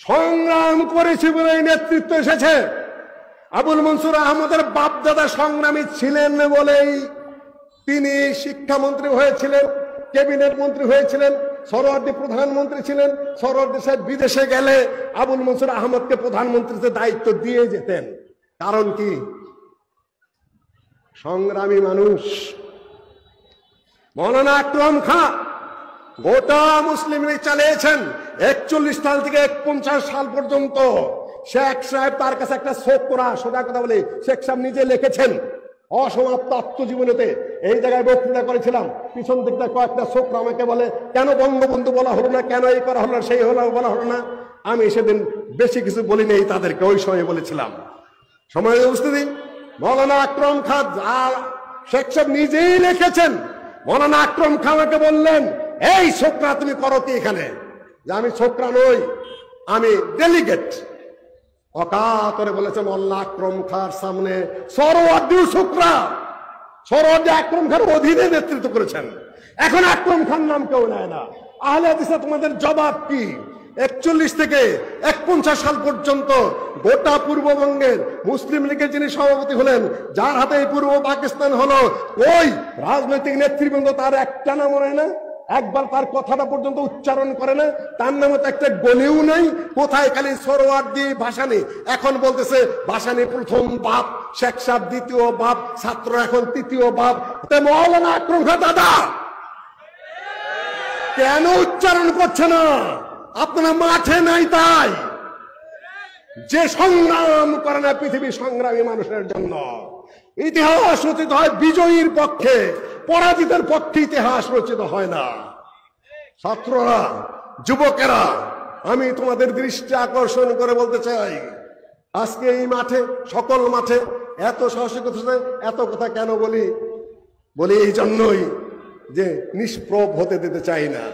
সংগ্রাম করেছি বলে নেতৃত্ব এসেছে। আবুল মনসুর আহমদের বাপদাদা সংগ্রামী ছিলেন বলেই তিনি শিক্ষামন্ত্রী হয়েছিলেন, ক্যাবিনেট মন্ত্রী হয়েছিলেন, সরোয়ার্দী প্রধানমন্ত্রী ছিলেন। সরোয়ার্দী সাহেব বিদেশে গেলে আবুল মনসুর আহমদকে প্রধানমন্ত্রীতে দায়িত্ব দিয়ে যেতেন। কারণ কি? সংগ্রামী মানুষ। মৌলানা আকরম খাঁ গোটা মুসলিম লীগ চালিয়েছেন 41 সাল থেকে 49 সাল পর্যন্ত। শেখ সাহেব তার কাছে একটা ছোকরা, সোজা কথা বলে শেখ সাহেব নিজে লিখেছেন অসমাপ্ত আত্মজীবনীতে। এই জায়গায় বক্তৃতা করেছিলাম, পিছন দিকটা কয়েকটা ছোকরা আমাকে বলে কেন বঙ্গবন্ধু বলা হলো না, কেন এই করা হলো না, সেই হলো বলা হলো না। আমি সেদিন বেশি কিছু বলিনি, তাদেরকে ওই সময় বলেছিলাম। সময় উপস্থিতি মৌলানা আকরম খাঁ শেখ সাহেব নিজেই লিখেছেন। মৌলানা আকরম খাঁ আমাকে বললেন, এই ছোকরা তুমি করো কি এখানে? যে আমি ছোকরা নই, আমি ডেলিগেট। অকাতরে বলেছে মোল্লা আকরম খাঁর সামনে সরোয়ার্দী ছোকরা, সরোয়ার্দী আকরম খাঁর অধীনে নেতৃত্ব করেছেন। এখন আকরম খান নাম কেউ নেয় না। আহলে হাদিসে তোমাদের জবাব কি? 41 থেকে 49 সাল পর্যন্ত গোটা পূর্ববঙ্গের মুসলিম লীগের যিনি সভাপতি হলেন, যার হাতে পূর্ব পাকিস্তান হলো, ওই রাজনৈতিক নেতৃবৃন্দ তার একটা নাম নেয় না, একবার তার কথাটা পর্যন্ত উচ্চারণ করে না, তার নামে তো একটা গলিও নাই। কোথায় খালি সরোয়ার্দী ভাসানী, এখন বলতেছে ভাসানী প্রথম বাপ, শেখ সাহেব দ্বিতীয় বাপ, ছাত্র এখন তৃতীয় বাপ। মৌলানা আকরম খাঁ দাদা কেন উচ্চারণ করছে না? আপনারা মাঠে নাই তাই। যে সংগ্রাম করে না পৃথিবীর সংগ্রামী মানুষের জন্য, ইতিহাস রচিত হয় বিজয়ীর পক্ষে, পরাজিতের পক্ষে ইতিহাস রচিত হয় না। ছাত্ররা, যুবকেরা, আমি তোমাদের দৃষ্টি আকর্ষণ করে বলতে চাই, আজকে এই মাঠে, সকল মাঠে এত সাহসিকতা, এত কথা কেন বলি? এই জন্যই যে নিষ্প্রভ হতে দিতে চাই না।